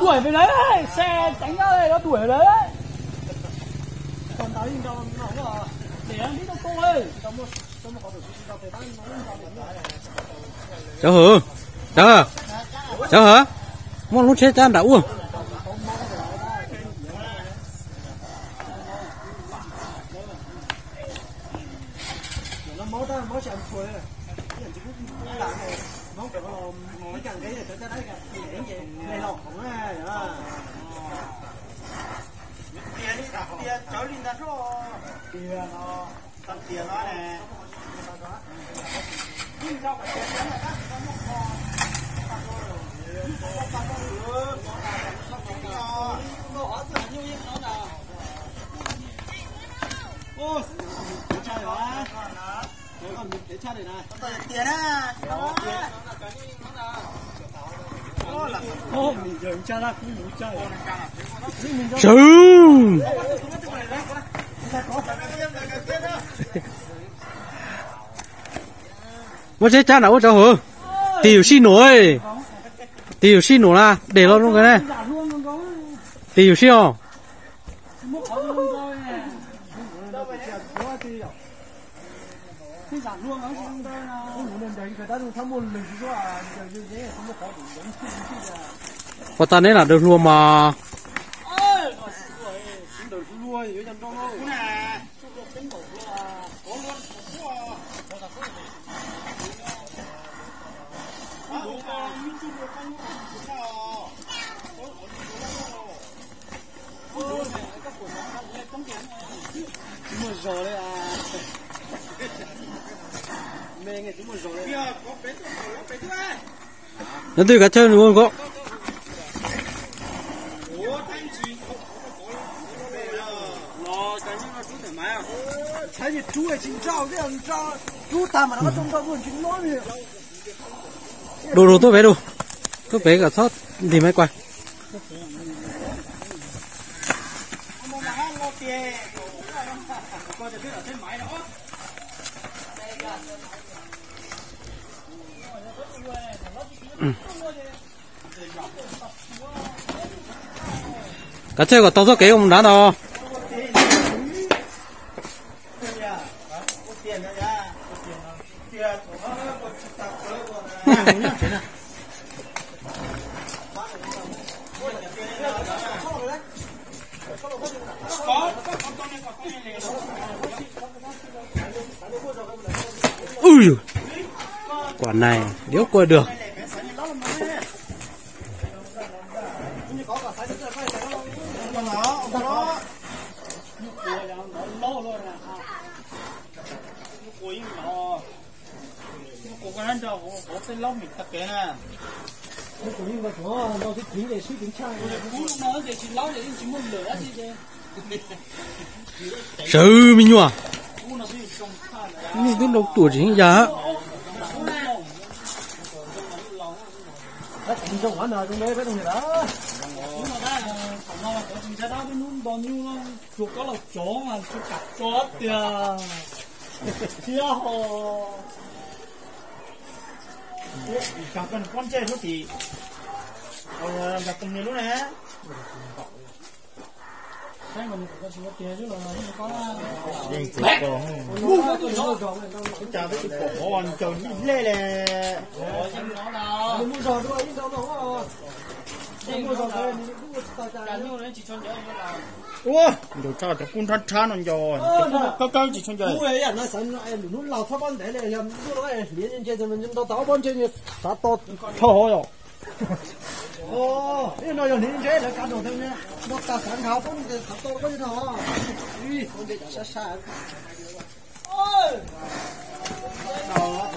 đuổi về đấy, xe tránh ra đây nó đuổi về đấy. Còn tao nhìn đâu nó để anh đi đâu cô ơi. Cháu hả? Muốn lúc xe cha đã uống. Mua xe cha nào cháu hả? Tiểu xin nổi là để nó luôn cái này. Tiểu xin không? Có ta nên là được luôn mà. Nó từ cả chân luôn có. Đồ tôi bé cả sót thì mấy quay. Cá chơi của tao số kế không đá đâu. Ui, quả này nếu qua được. Trời mình nhua. Mình cứ độc tuổi chính giá. Chẳng cần con chơi chút thì gặp từng người lúc này á. Cái mình có sự kia chứ là có chào với cái cổ hòn tròn lê lè. Đừng mua giò thôi, nhưng đâu đâu. Đừng mua giò thôi, chỉ cho nhớ là. Ủa, đồ cho con thắt chán nó rồi. Cái chỉ cho nhớ. Ủa, anh nói sẵn em nó lao thấp con để này, em nó nói liền trên mình chúng ta táo con trên ta to thô rồi. Ồ, cái này là những cái là cá đồ thôi nhá. Nó ta sản thảo cũng thật to có như thế nào. Ý, con đi xa xa. Ôi. Đó.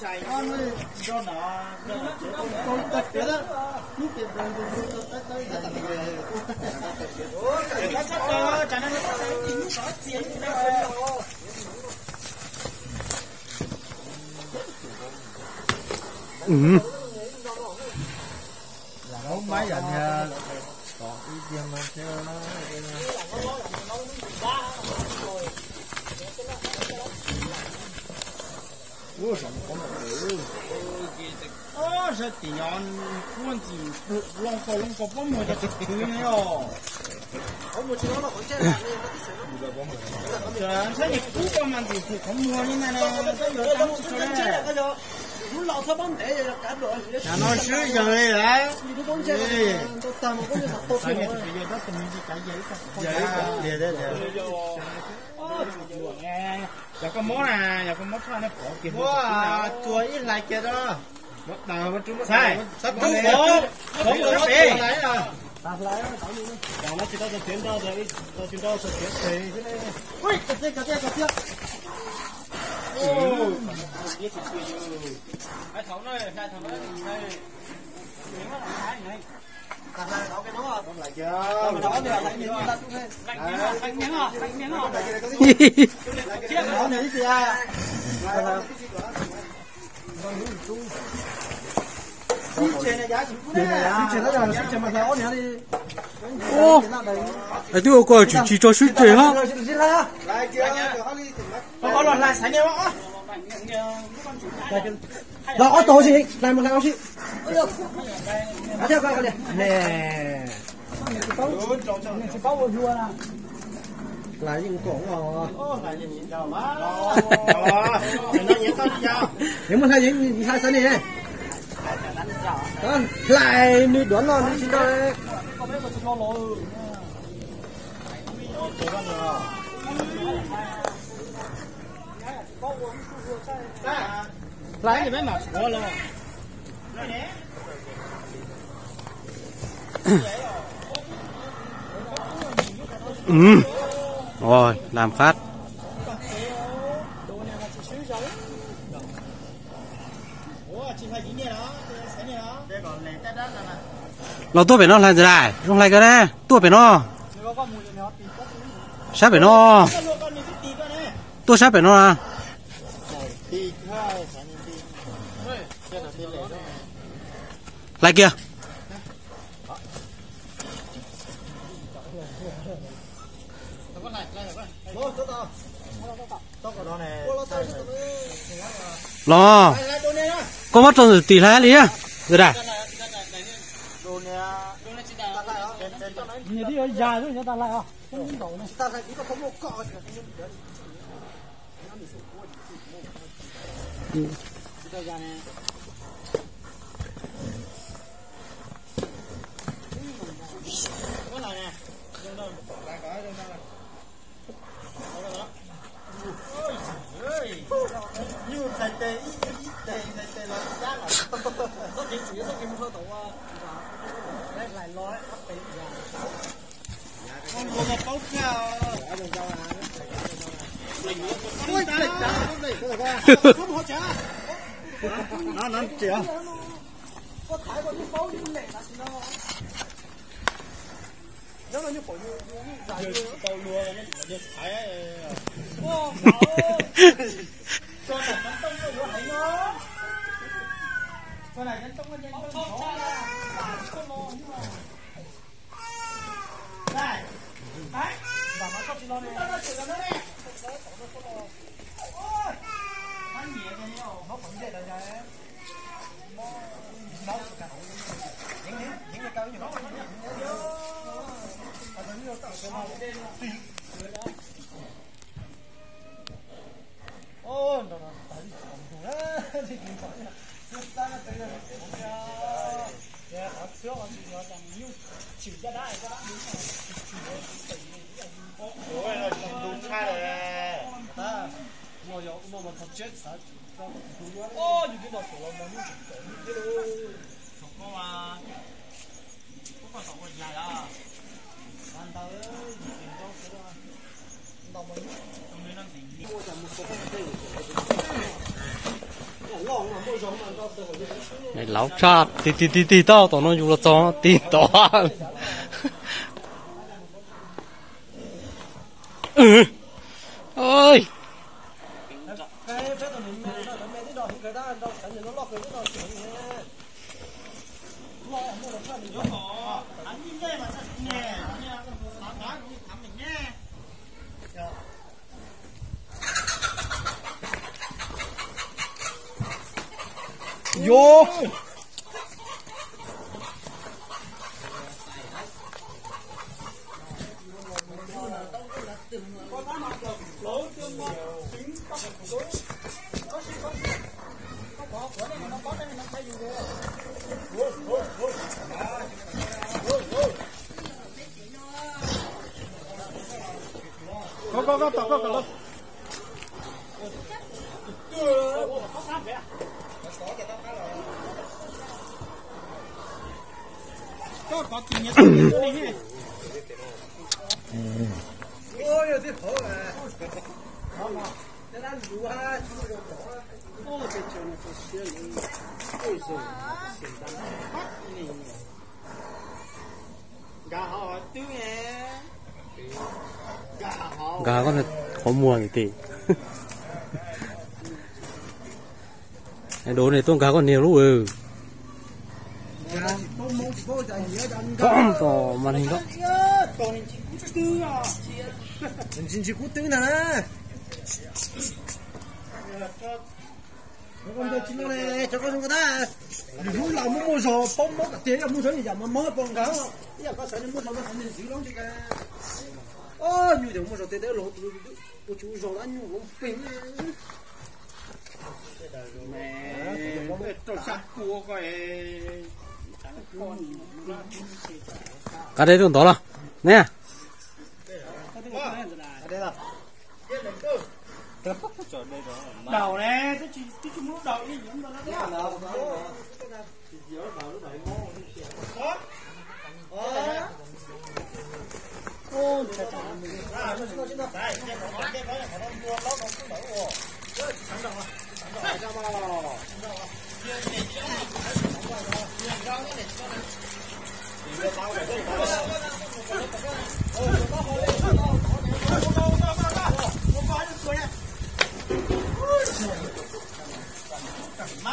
Chạy con ơi, cho nó con tật thế đó. Lúc tiền đời tới là tặng về. Ôi, cái sắp đó, chả nó chính có tiền đấy. Là đâu mấy nha có ý kiến mà theo nó ủa sao có một sao thì nhon quan gì long có bấm một cái thứ này rồi sao nhỉ cú con mà thì không mua như này nè nó sửa rồi đấy giờ có món này giờ có món này bỏ kìa chuối ít lại kia đó bắt đầu bắt chúng nó sai sắp chúng bỏ không có đi lại rồi còn nó chỉ có chuyển đó rồi chuyển đó sẽ chuyển thì cái này ui cà phê cái thấu này sai thấu này miếng nó lại này cà phê đổ cái nó à lại chưa đó là lại miếng ta chút thêm lạnh miếng à chiếc đó này gì à ô ấy tôi coi chỉ cho suýt thế ha có loạt lại sải neo á đó có tổ gì làm một cái gì à theo coi này nè chỉ bao một luôn à lại những cổ lại nhìn chào má nó nhớ con chào nếu mà thay những thay sải này lại đi đoán nó đi xin thôi lại thì mấy mặt của lo rồi làm phát nó tôi phải nó làm gì đây không lại cái này tôi phải nó sắp phải nó tôi sắp phải nó à lại kia lo có mất rồi tỷ lệ lý à rồi đây nhiều đi dài rồi người ta lại à không đổ này ta lại chỉ có một cọ như thầy tê lo giá là rất chính chủ rất kim sơ tổ lại nói ấp tiền con luôn là tốt nhau nó chịu có thải vào những bao nhiêu lẻ là gì đâu nếu là như phổi như dài như tàu lùa nó thải cho là nó tông rồi nó thấy nó cho này nó tông nó nhanh tông nó này đấy và nó sắp nó này nó chịu nó này ôi anh nhẹ cái nhau nó vẫn vậy là vậy nó cả những cái cao như nó ôi nó thì cũng phải rất là cái này yeah ở trước ở nó đang nhiều chịu ra đây các bạn đúng rồi ôi là đúng sai rồi ta ngồi vô mà thật chết sao ô như cái đó của nó như cái đó có mà có con sọc dài à anh ta ơi tiền đâu có đâu mà trong đây nó gì mua chẳng một số này lão cha tí tao tao nó dùng là cho tí tao ơi Vô. Có. Có kinh nghiệm này nhỉ. Ôi giời tiếp phở à. Thế đang đủ ha. Ôi trời trời nó có xe này. Ôi giời. Gà họ tứ nhé. Gà con này có mùa thì tỷ. Đồ này tôm cá còn nhiều lúc ừ. Có màn hình đó. Mình chỉ cút tứ nè. Con cho chín này cho con ta. Nếu là mua sò bông bông tiền là mua sò gì mà mua bông cá. Giờ có sợ mua sò nó thành gì lắm chứ cả. Ô như thế mua sò tiền đấy lỗ tôi chú sò ăn nhiều cũng phình. Mẹ tôi sắp cua coi. Cá đây còn to là nè. Đầu nè, tôi chỉ muốn đầu đi những đó đó. Ô, trời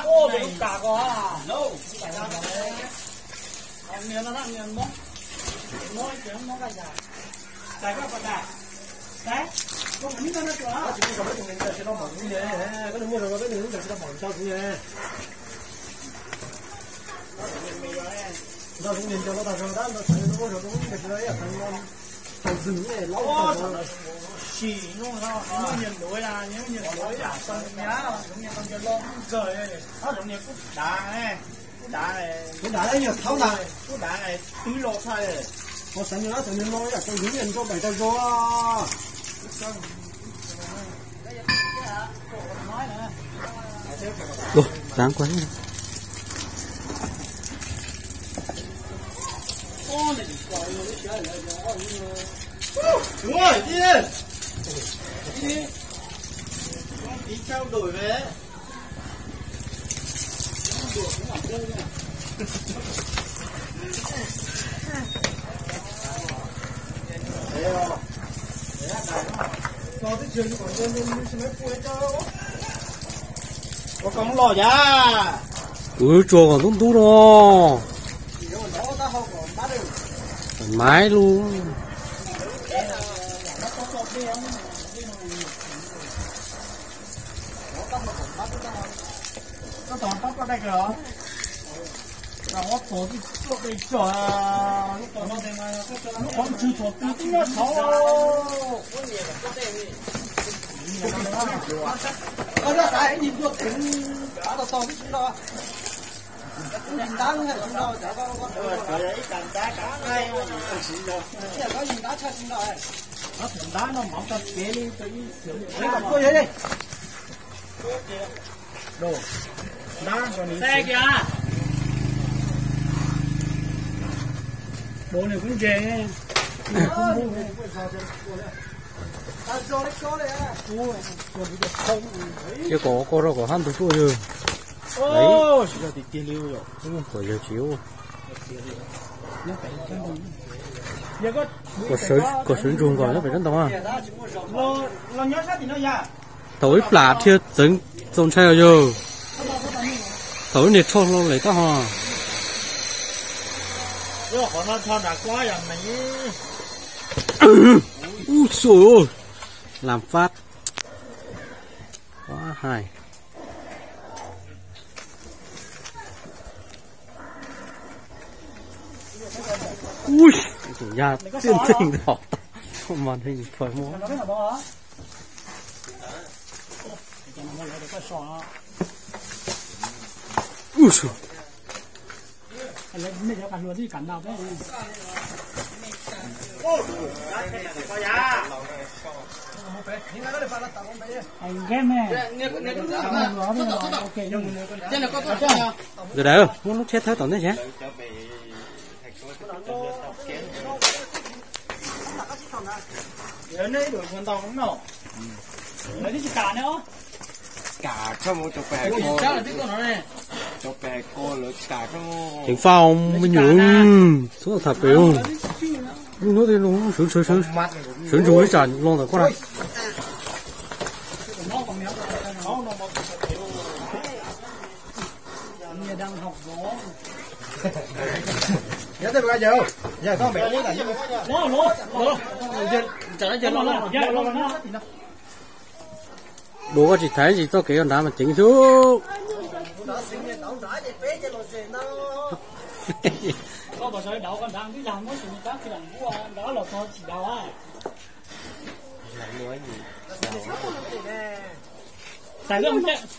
ô, bị cả có à? Đâu? Em miếng nó đang miếng món. Món cái món cái gì? Đại các bạn đại. Đấy. Không phải nó chỗ á. Chỉ có cái mình sẽ nó mỏng như thế. Có được mua rồi cái mình sẽ nó mỏng sao như thế. Nó cũng nhìn cho nó thằng đó nó thấy nó mua rồi cũng được đấy thằng thằng rừng này lâu rồi. Chỉ nó nó nhìn đối là những nhìn đối là xong nhá, giống như con kia lo rời này, nó giống như cút đá này, Cút đá đấy nhiều tháo lại. Cút đá này túi lột thay này. Có sáng nhớ tự nhiên nói là tôi hướng nhận cho bảy tao cho. Đồ, dáng quá nhỉ. Đúng rồi, đi. Tí trao đổi về. Có con lò giá. Ui chùa còn tung tú đó. Thoải mái luôn. Nó toàn tóc ở đây kìa. Nó hót tổ thì tốt đây trời. Lúc còn nó đây mà nó còn chưa tổ tí nó xấu. Có ra sai nhìn được tính cá to to chúng đó. Nhìn đáng hay chúng đó chả có. Trời ơi, cần đá cá ngay mà gì đâu. Có gì đá chắc chúng đó. Nó thằng đá nó mỏng tao kế đi tới sướng. Đấy là tôi đây. Đồ. Đá còn Xe kìa. Đồ này cũng dễ. Chứ có đâu có ham tụi tôi rồi. Ô, chỉ là tiền lưu rồi. Đúng rồi, giờ chiếu. Có sướng chuồng còn nó phải rất to à. Lo nhớ sát thì nó ya. Tối plá thiệt dẫn dòng xe rồi. Tối này cho nó lấy tao hả. Yo, họ nó thon đã quá rồi mày. Úi trời ơi, làm phát quá hay. Ui, chủ nhà tiên tình đỏ, màn hình thoải mái. Ui trời. Lấy cho cả luôn đi cắn nào đấy. Anh game này. Rồi đấy, muốn lúc chết thôi tổng đấy chứ. Nhớ đấy đổi con tàu không nào. Lấy đi cả nữa. Cả không một chục bè cô. Chắc là thích con nó này. Chục bè cô lỡ cả không. Tiếng phong mình nhúng số thật biểu. Nhưng nó thì nó sướng rồi chán long rồi quá này. Nó đang học gió. Nhớ tới bây giờ. Giờ có mẹ nhớ là Lố. Chả giờ lo. Đồ có chỉ thấy gì cho cái con đá mà chính xuống. Có bà sợi đậu con đang đi làm nó chỉ các cái làm mua đó là con chỉ đậu á. Tại nó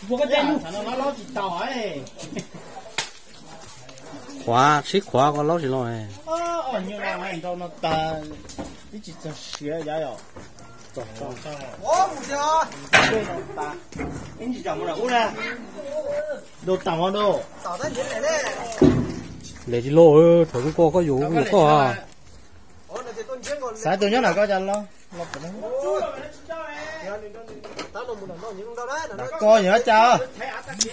mua cái tên nó chỉ đậu ấy. Khóa, xích khóa có lót gì rồi. Như nào anh đâu nó ta đi chỉ cho sửa giá rồi. Ủa, một giờ. Anh chỉ chồng đâu ra. Đồ tàu đâu. Tao tới những này đấy. Để đi lô thử có vụ một có à. Sai tôi nhớ là có chân lo. Coi nhớ cho.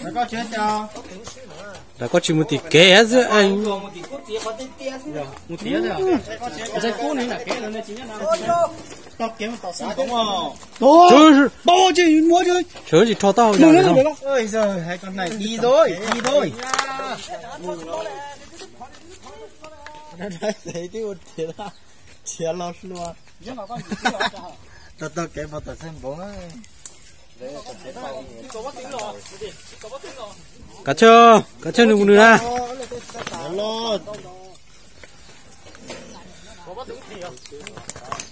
Nó có chưa cho. Đã có chỉ một tí kế giữa anh. Một tí thôi. Cái cú này là kế nó chỉ nhớ nào. Tao kiếm tao sáng đúng không? Trời bao chứ mua chứ. trời chỉ cho tao rồi. Ôi giời, hai con này đi thôi. Nó thấy tiêu thiệt à. Chia lót luôn. Tao kém vào tao xem bóng ấy. Cá chơ đừng nữa à.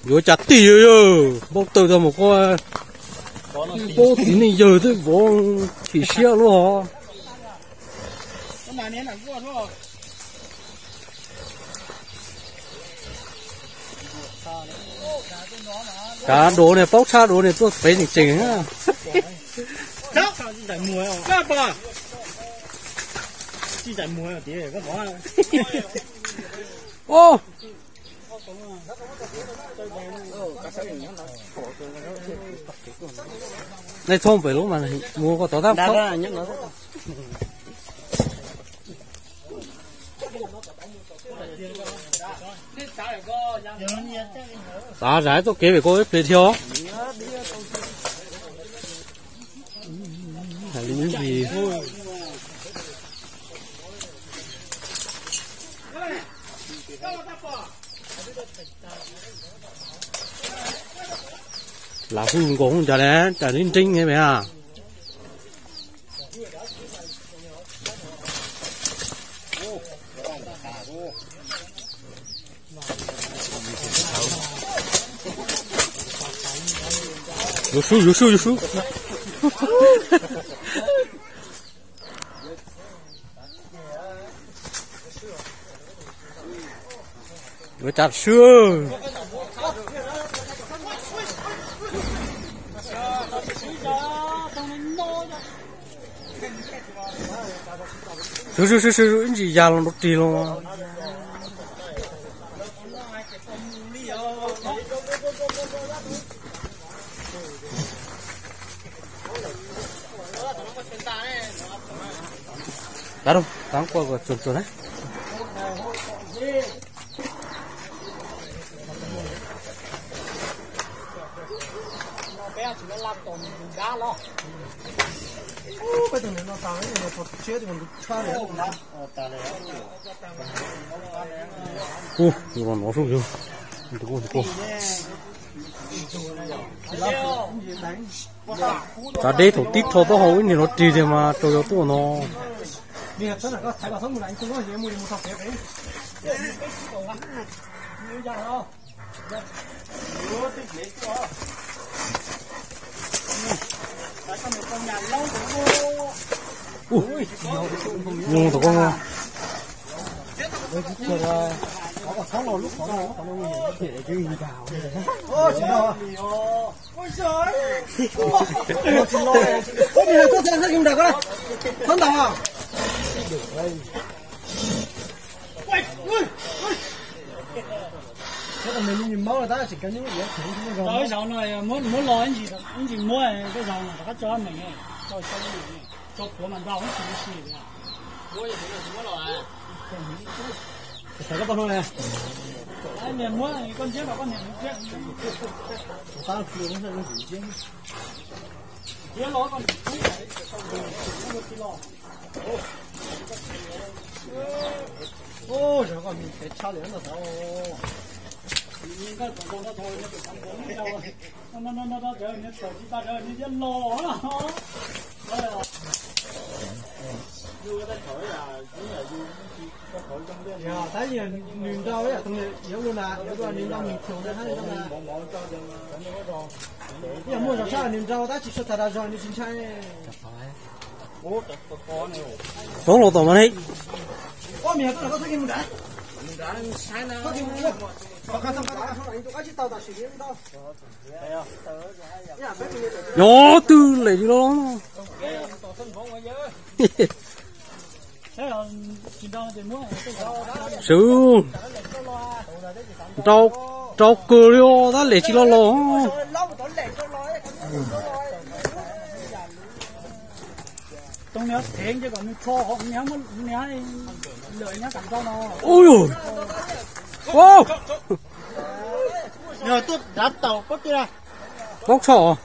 Vô chặt tỉ rồi, bốc từ ra một con bố tí này giờ tới vô chỉ xe luôn hả? Cá đồ này bốc xa đồ này tôi phải chỉnh á. Đó, giải mùa không? Các bà. Chỉ giải mùa là tí để có bỏ. Ô. Này thông phải lúc mà mua có tỏ táp không? Tá rải tôi kế về cô ấy về theo. Hãy những gì là hùng cũng chả lẽ chả nên trinh nghe mẹ à. Yo su Nó chặt xương. Sư anh chị già lòng đột trì luôn. Đã đâu, tao qua chuột đấy. bây giờ nó tao ấy nó có chế thì mình xoa đấy. Ô, còn nó xuống chưa? Được cô. Cả đây thủ tít thô bao hồi thì nó trì thì mà trâu yếu tụ nó. Bây giờ là có thái bảo sống này không có gì mua một thằng đấy. Như vậy không? Dùng tụi con. Có sống rồi lúc có nó nguy hiểm để cái gì cào. Ôi trời ơi. Ôi trời. Có gì có thể dùng được không? Không được à? Thế còn mình nhìn máu là ta chỉ cần những cái gì tới sau này muốn lo cái gì mua cái dầu này nó cho mình cho sao mình cho của mình vào cái gì gì mua gì mua lo à thấy cái con này ai miền mua con chết vào con miền chết ta kêu nó là gì chứ kia lo con ô trời ơi mình phải trao liền nó sao nhìn cái con nó thôi nó phải không đâu nó trời nó sầu chỉ ta trời nó dân lo đó rồi du cái thổi là cũng là du có thổi trong cái dạ tại vì nhìn đâu ấy tụi này yếu luôn là yếu luôn nhìn đâu mình thường đấy hay là giờ mua rồi sao nhìn đâu ta chỉ xuất ra rồi đi chính xác ủa có này Số lô tàu mà đi. có miệng tôi là có thấy cái mình đã sai nào có cái mình đó có cái này tôi chỉ tàu ta xử lý đâu Nó tư lấy gì đó. thế là chỉ đâu thì mua Sư. Trâu cơ liô ta lấy chi lo lo. tông nhớ thiện chứ còn cho họ nhớ lợi nhớ cảm cho nó Ôi ôi. Ô. nhờ tôi đáp tàu có kia Bóc sọ.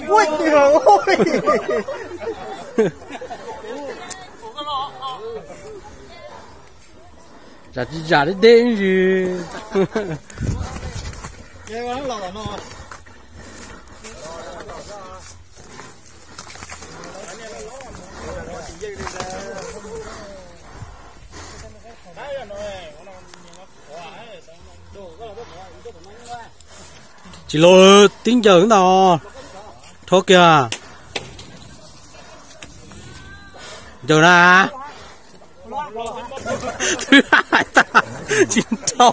ui trời ơi Giả đến đêm gì. cái nó lò nó Chỉ lôi tính giờ chúng ta thôi kìa giờ ra thứ hai ta chín trâu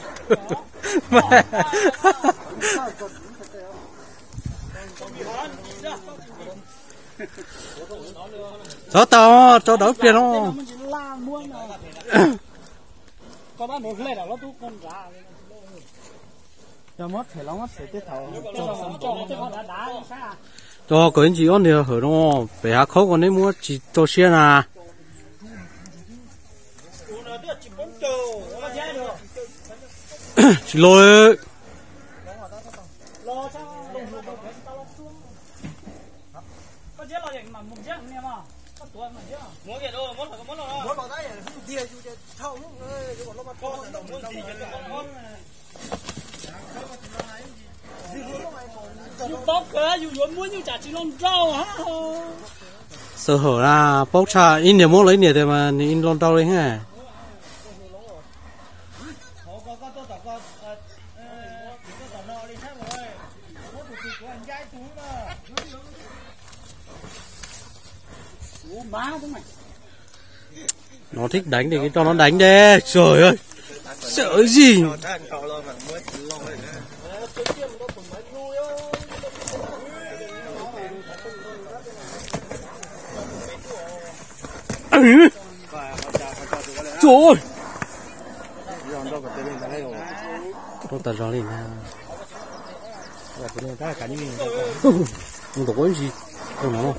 mẹ cho tao cho đỡ kia nó có bác một lệ đó nó tu con ra cho mất thể nó mất sẽ tiếp thầu cho cái gì on thì hở nó bé hạ khó còn nếu mua chỉ cho xe à chỉ lôi có chết là mà một chết nghe mà có tuổi mà chết muốn gì đâu muốn rồi muốn vào đấy thì chia cho thâu lúc cái bọn nó bắt con nó muốn gì cho nó dù bóc cơ dù muốn muốn như chả chỉ lon rau hả sợ hở là bốc trà in nhiều món lấy nhiều thì mà in lon rau đấy ha má đúng mày nó thích đánh thì cho nó đánh đi trời ơi sợ gì trời ơi tôi tạt gió lên nha không có cái gì không nó